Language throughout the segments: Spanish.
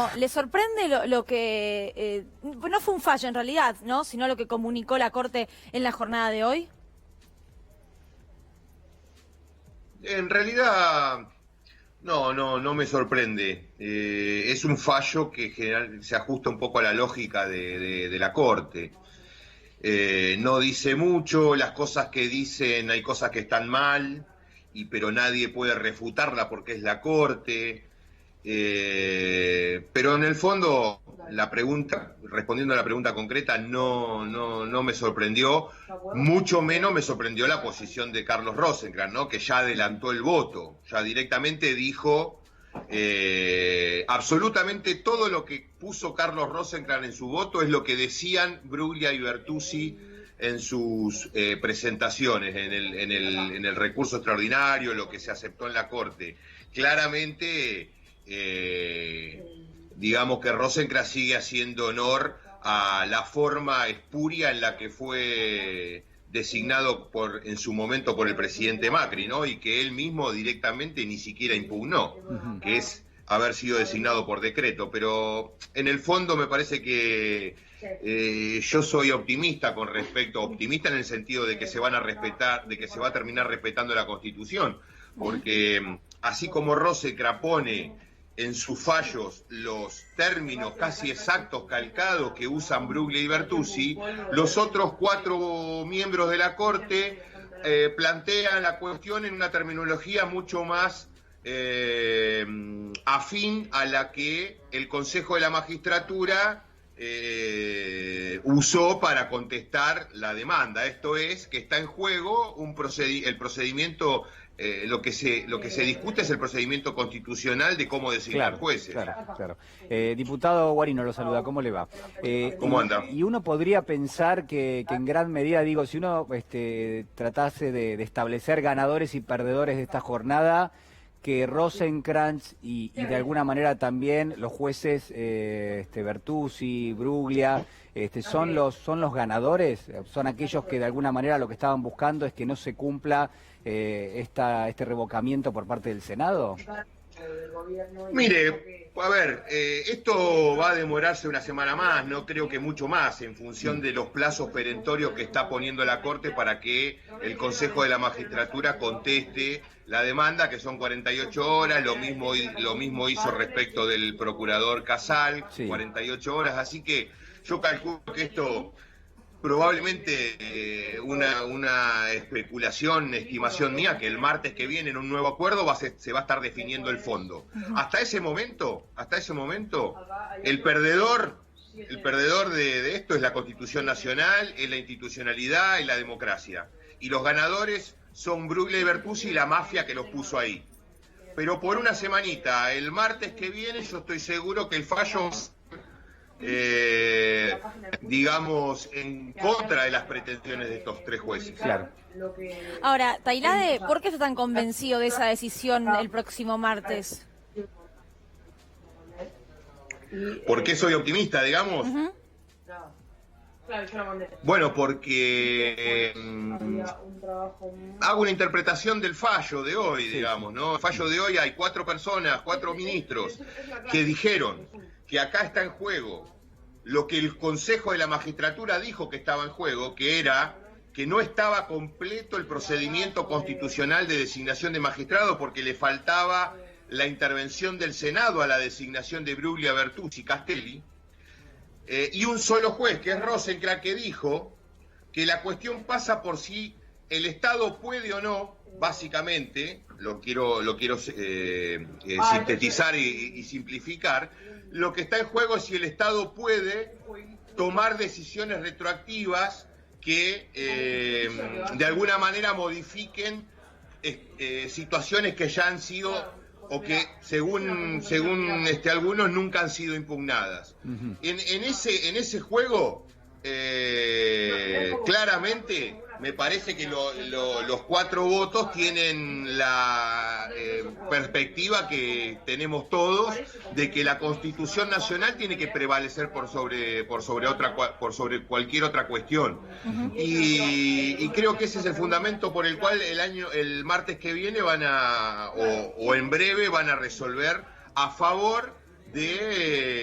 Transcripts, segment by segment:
Guarino, ¿le sorprende lo que no fue un fallo en realidad, ¿no? Sino lo que comunicó la Corte en la jornada de hoy? En realidad, no me sorprende. Es un fallo que se ajusta un poco a la lógica de la Corte. No dice mucho, las cosas que dicen, hay cosas que están mal, pero nadie puede refutarla porque es la Corte. Pero en el fondo, la pregunta, respondiendo a la pregunta concreta, no me sorprendió, mucho menos me sorprendió la posición de Carlos Rosenkrantz, ¿no? Que ya adelantó el voto, ya directamente dijo absolutamente todo lo que puso Carlos Rosenkrantz en su voto es lo que decían Bruglia y Bertuzzi en sus presentaciones, en el recurso extraordinario, lo que se aceptó en la Corte. Claramente, digamos que Rosenkrantz sigue haciendo honor a la forma espuria en la que fue designado en su momento por el presidente Macri, ¿no? Y que él mismo directamente ni siquiera impugnó, que es haber sido designado por decreto. Pero en el fondo me parece que yo soy optimista optimista en el sentido de que se van a respetar, de que se va a terminar respetando la Constitución, porque así como Rosenkrantz pone en sus fallos los términos casi exactos calcados que usan Bruglia y Bertuzzi, los otros 4 miembros de la Corte plantean la cuestión en una terminología mucho más afín a la que el Consejo de la Magistratura usó para contestar la demanda. Esto es, que está en juego el procedimiento. Lo que se discute es el procedimiento constitucional de cómo designar jueces. Claro. Diputado Guarino lo saluda, ¿cómo le va? ¿Cómo anda? Y uno podría pensar que en gran medida, digo, si uno tratase de establecer ganadores y perdedores de esta jornada, que Rosenkrantz y de alguna manera también los jueces Bertuzzi, Bruglia, son los ganadores, son aquellos que de alguna manera lo que estaban buscando es que no se cumpla este revocamiento por parte del Senado. Mire, a ver, esto va a demorarse una semana más, no creo que mucho más, en función de los plazos perentorios que está poniendo la Corte para que el Consejo de la Magistratura conteste la demanda, que son 48 horas, lo mismo hizo respecto del procurador Casal, sí. 48 horas, así que yo calculo que esto probablemente una especulación, estimación mía, que el martes que viene en un nuevo acuerdo se va a estar definiendo el fondo. Hasta ese momento, el perdedor de esto es la Constitución Nacional, es la institucionalidad, es la democracia. Y los ganadores son Bruglia y Bertuzzi y la mafia que los puso ahí. Pero por una semanita, el martes que viene, yo estoy seguro que el fallo digamos, en contra de las pretensiones de estos 3 jueces. Claro. Ahora, Tailade, ¿por qué está tan convencido de esa decisión el próximo martes? ¿Por qué soy optimista, digamos? Bueno, porque hago una interpretación del fallo de hoy, digamos, ¿no? El fallo de hoy hay 4 personas, 4 ministros que dijeron que acá está en juego lo que el Consejo de la Magistratura dijo que estaba en juego, que era que no estaba completo el procedimiento constitucional de designación de magistrados porque le faltaba la intervención del Senado a la designación de Bruglia, Bertuzzi y Castelli, y un solo juez, que es Rosenkrantz, que dijo que la cuestión pasa por si el Estado puede o no, básicamente, lo quiero sintetizar y simplificar, lo que está en juego es si el Estado puede tomar decisiones retroactivas que de alguna manera modifiquen situaciones que ya han sido o que según algunos nunca han sido impugnadas. En ese juego claramente me parece que los 4 votos tienen la perspectiva que tenemos todos de que la Constitución Nacional tiene que prevalecer por sobre cualquier otra cuestión. Y creo que ese es el fundamento por el cual el martes que viene o en breve van a resolver a favor de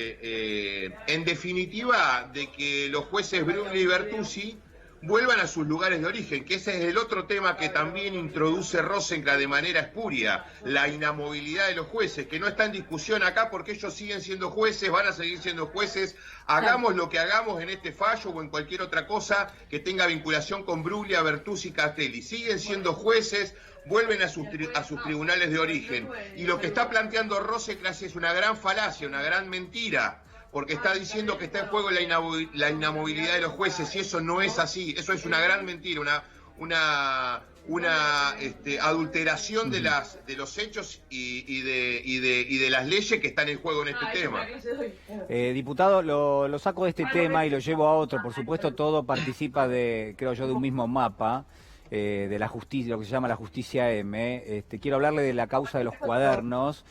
en definitiva, de que los jueces Bruglia y Bertuzzi vuelvan a sus lugares de origen, que ese es el otro tema que también introduce Rosenkrantz de manera espuria, la inamovilidad de los jueces, que no está en discusión acá porque ellos siguen siendo jueces, van a seguir siendo jueces, hagamos lo que hagamos en este fallo o en cualquier otra cosa que tenga vinculación con Bruglia, Bertuzzi y Castelli, siguen siendo jueces, vuelven a sus tribunales de origen, y lo que está planteando Rosenkrantz es una gran falacia, una gran mentira, porque está diciendo que está en juego la inamovilidad de los jueces, y eso no es así, eso es una gran mentira, una adulteración de los hechos y de las leyes que están en juego en este tema. Diputado, lo saco de este tema y lo llevo a otro. Por supuesto, todo participa creo yo, de un mismo mapa, de la justicia, lo que se llama la justicia M. Quiero hablarle de la causa de los cuadernos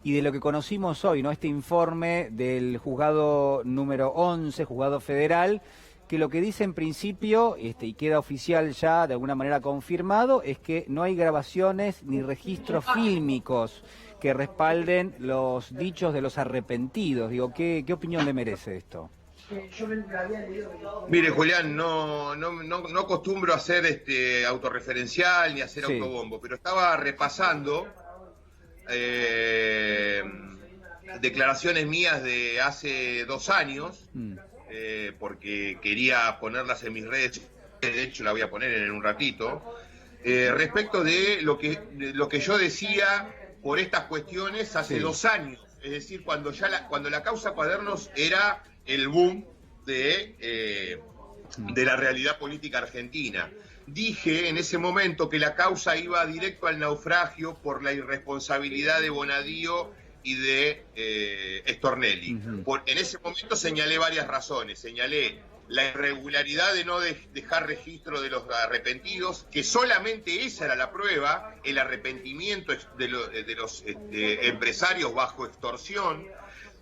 y de lo que conocimos hoy, ¿no? Este informe del juzgado número 11, juzgado federal, que lo que dice en principio, y queda oficial ya de alguna manera confirmado, es que no hay grabaciones ni registros fílmicos que respalden los dichos de los arrepentidos. Digo, ¿qué opinión le merece esto? Mire, Julián, no acostumbro a ser autorreferencial ni a hacer autobombo, pero estaba repasando declaraciones mías de hace 2 años, porque quería ponerlas en mis redes, de hecho la voy a poner en un ratito, respecto de lo que yo decía por estas cuestiones hace 2 años, es decir, cuando la causa Cuadernos era el boom de la realidad política argentina. Dije en ese momento que la causa iba directo al naufragio por la irresponsabilidad de Bonadío y de Stornelli. En ese momento señalé varias razones. Señalé la irregularidad de no dejar registro de los arrepentidos, que solamente esa era la prueba, el arrepentimiento de los empresarios bajo extorsión.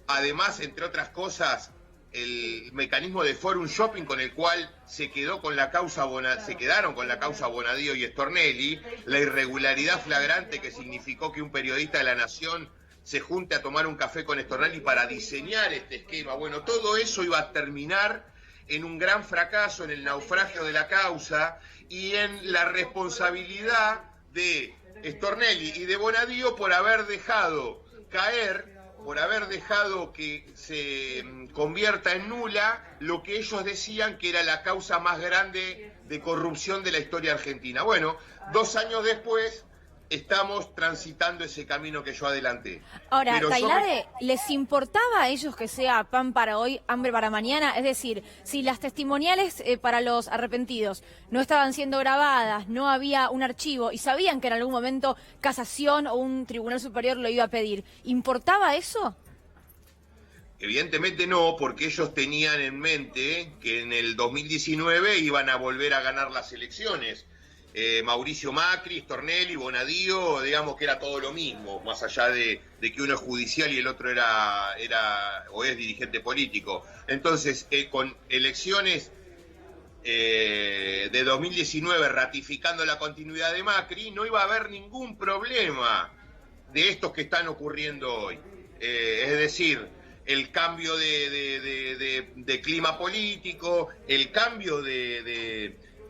Además, entre otras cosas, el mecanismo de forum shopping con el cual se quedaron con la causa Bonadío y Stornelli, la irregularidad flagrante que significó que un periodista de La Nación se junte a tomar un café con Stornelli para diseñar este esquema. Bueno, todo eso iba a terminar en un gran fracaso, en el naufragio de la causa y en la responsabilidad de Stornelli y de Bonadío por haber dejado que se convierta en nula lo que ellos decían que era la causa más grande de corrupción de la historia argentina. Bueno, 2 años después estamos transitando ese camino que yo adelanté. Ahora, Tailade, ¿les importaba a ellos que sea pan para hoy, hambre para mañana? Es decir, si las testimoniales para los arrepentidos no estaban siendo grabadas, no había un archivo y sabían que en algún momento Casación o un tribunal superior lo iba a pedir, ¿importaba eso? Evidentemente no, porque ellos tenían en mente que en el 2019 iban a volver a ganar las elecciones. Mauricio Macri, Stornelli, Bonadío, digamos que era todo lo mismo, más allá de que uno es judicial y el otro era o es dirigente político. Entonces, con elecciones de 2019 ratificando la continuidad de Macri, no iba a haber ningún problema de estos que están ocurriendo hoy. Es decir, el cambio de clima político, el cambio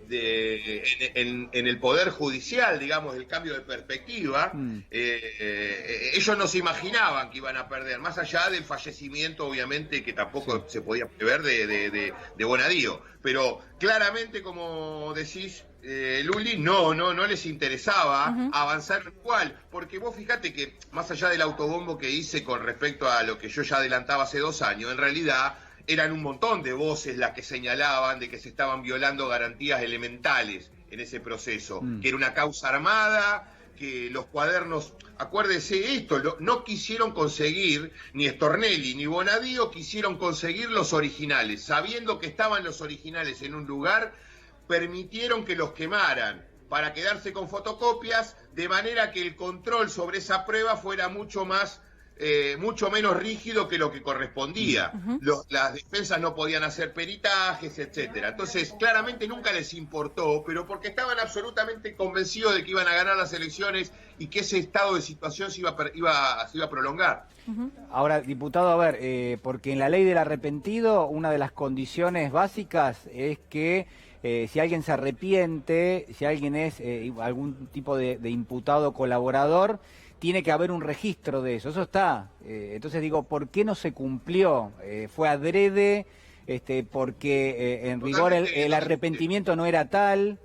en el Poder Judicial, digamos, el cambio de perspectiva, ellos no se imaginaban que iban a perder, más allá del fallecimiento, obviamente, que tampoco se podía prever de Bonadío. Pero claramente, como decís, Luli, no les interesaba avanzar igual, porque vos fíjate que, más allá del autobombo que hice con respecto a lo que yo ya adelantaba hace 2 años, en realidad eran un montón de voces las que señalaban de que se estaban violando garantías elementales en ese proceso, que era una causa armada, que los cuadernos, acuérdese esto, no quisieron conseguir, ni Stornelli ni Bonadío quisieron conseguir los originales, sabiendo que estaban los originales en un lugar, permitieron que los quemaran para quedarse con fotocopias, de manera que el control sobre esa prueba fuera mucho más mucho menos rígido que lo que correspondía. Las defensas no podían hacer peritajes, etcétera. Entonces, claramente nunca les importó, pero porque estaban absolutamente convencidos de que iban a ganar las elecciones y que ese estado de situación se iba a prolongar. Ahora, diputado, a ver, porque en la ley del arrepentido, una de las condiciones básicas es que si alguien se arrepiente, si alguien es algún tipo de imputado colaborador, tiene que haber un registro de eso. Eso está. Entonces digo, ¿por qué no se cumplió? ¿Fue adrede? Porque en rigor el arrepentimiento no era tal.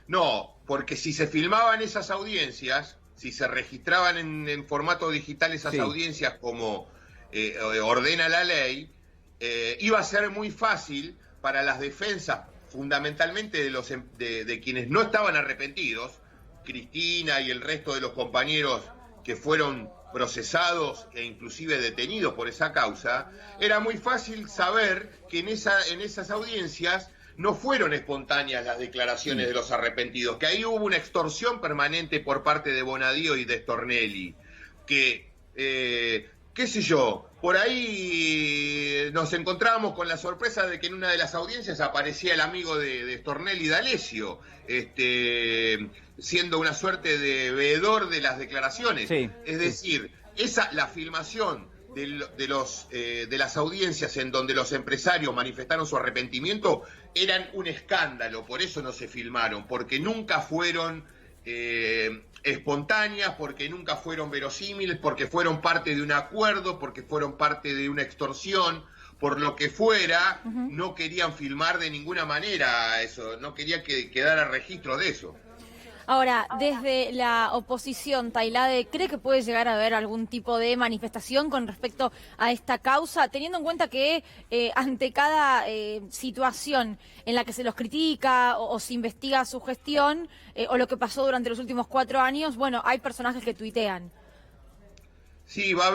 No, porque si se filmaban esas audiencias, si se registraban en formato digital esas audiencias como ordena la ley, iba a ser muy fácil para las defensas, fundamentalmente de quienes no estaban arrepentidos, Cristina y el resto de los compañeros que fueron procesados e inclusive detenidos por esa causa, era muy fácil saber que en esas audiencias no fueron espontáneas las declaraciones de los arrepentidos, que ahí hubo una extorsión permanente por parte de Bonadío y de Stornelli, que, qué sé yo, por ahí nos encontramos con la sorpresa de que en una de las audiencias aparecía el amigo de Stornelli, D'Alessio, siendo una suerte de veedor de las declaraciones. Sí. Es decir, la filmación de las audiencias en donde los empresarios manifestaron su arrepentimiento eran un escándalo, por eso no se filmaron, porque nunca fueron espontáneas, porque nunca fueron verosímiles, porque fueron parte de un acuerdo, porque fueron parte de una extorsión, por lo que fuera, no querían filmar de ninguna manera eso, no quería que quedara registro de eso. Ahora, desde la oposición, Tailade, ¿cree que puede llegar a haber algún tipo de manifestación con respecto a esta causa, teniendo en cuenta que ante cada situación en la que se los critica o se investiga su gestión o lo que pasó durante los últimos 4 años, bueno, hay personajes que tuitean? Sí, va a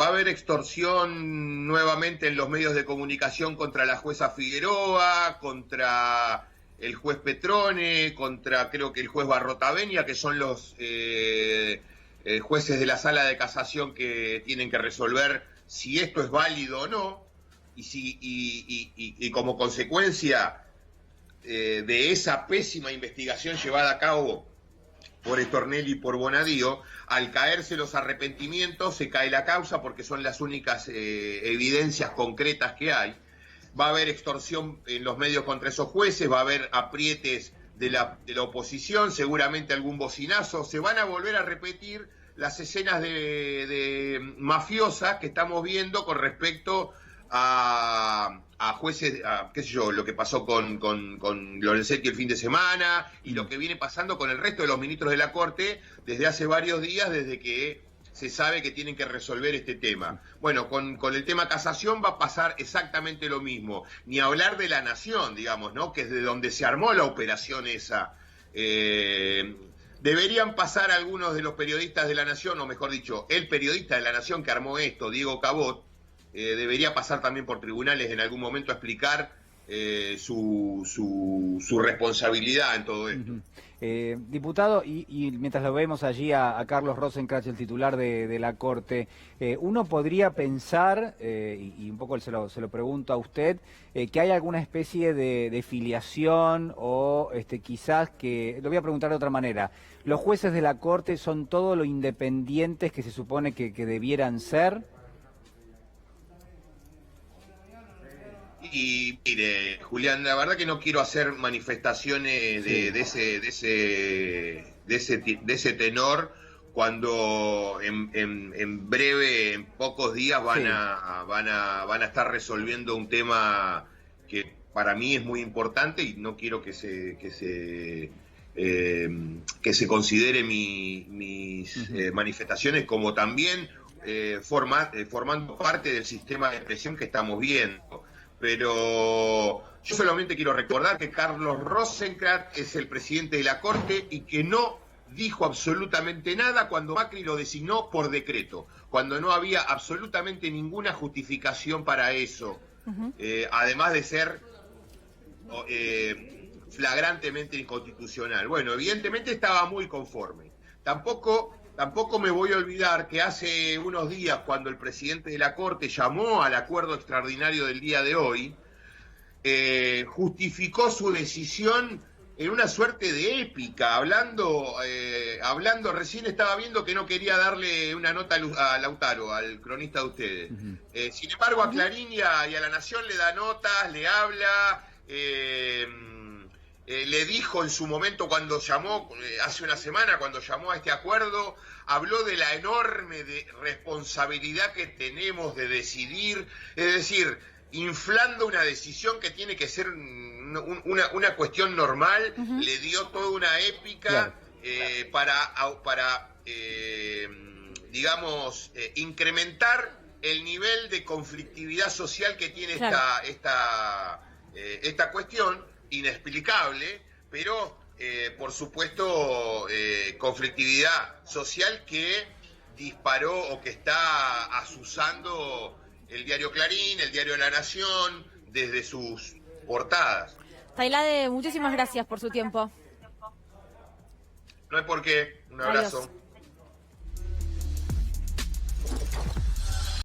haber extorsión nuevamente en los medios de comunicación contra la jueza Figueroa, contra el juez Petrone, contra creo que el juez Barrotavenia, que son los jueces de la sala de casación que tienen que resolver si esto es válido o no, y como consecuencia de esa pésima investigación llevada a cabo por Stornelli y por Bonadío, al caerse los arrepentimientos se cae la causa porque son las únicas evidencias concretas que hay. Va a haber extorsión en los medios contra esos jueces, va a haber aprietes de la oposición, seguramente algún bocinazo. Se van a volver a repetir las escenas de mafiosas que estamos viendo con respecto a jueces, qué sé yo, lo que pasó con Lorenzetti el fin de semana y lo que viene pasando con el resto de los ministros de la Corte desde hace varios días, desde que se sabe que tienen que resolver este tema. Bueno, con el tema casación va a pasar exactamente lo mismo. Ni hablar de la Nación, digamos, ¿no? Que es de donde se armó la operación esa. Deberían pasar algunos de los periodistas de la Nación, o mejor dicho, el periodista de la Nación que armó esto, Diego Cabot, debería pasar también por tribunales en algún momento a explicar su responsabilidad en todo esto. Diputado, y mientras lo vemos allí a Carlos Rosenkrantz, el titular de la Corte, uno podría pensar, y un poco se lo pregunto a usted, que hay alguna especie de filiación o quizás que, lo voy a preguntar de otra manera, ¿los jueces de la Corte son todo lo independientes que se supone que debieran ser? Y mire, Julián, la verdad que no quiero hacer manifestaciones de ese tenor cuando en breve, en pocos días van a estar resolviendo un tema que para mí es muy importante y no quiero que se considere mis manifestaciones como también formando parte del sistema de presión que estamos viendo. Pero yo solamente quiero recordar que Carlos Rosenkrantz es el presidente de la Corte y que no dijo absolutamente nada cuando Macri lo designó por decreto, cuando no había absolutamente ninguna justificación para eso, además de ser flagrantemente inconstitucional. Bueno, evidentemente estaba muy conforme. Tampoco tampoco me voy a olvidar que hace unos días, cuando el presidente de la Corte llamó al acuerdo extraordinario del día de hoy, justificó su decisión en una suerte de épica, hablando, recién estaba viendo que no quería darle una nota a Lautaro, al cronista de ustedes. Sin embargo, a Clarín y a La Nación le da notas, le habla, le dijo en su momento cuando llamó, hace una semana, cuando llamó a este acuerdo, habló de la enorme responsabilidad que tenemos de decidir, es decir, inflando una decisión que tiene que ser una cuestión normal, le dio toda una épica para digamos, incrementar el nivel de conflictividad social que tiene esta cuestión, inexplicable, pero por supuesto conflictividad social que disparó o que está azuzando el diario Clarín, el diario La Nación, desde sus portadas. Tailade, muchísimas gracias por su tiempo. No hay por qué. Un abrazo. Adiós.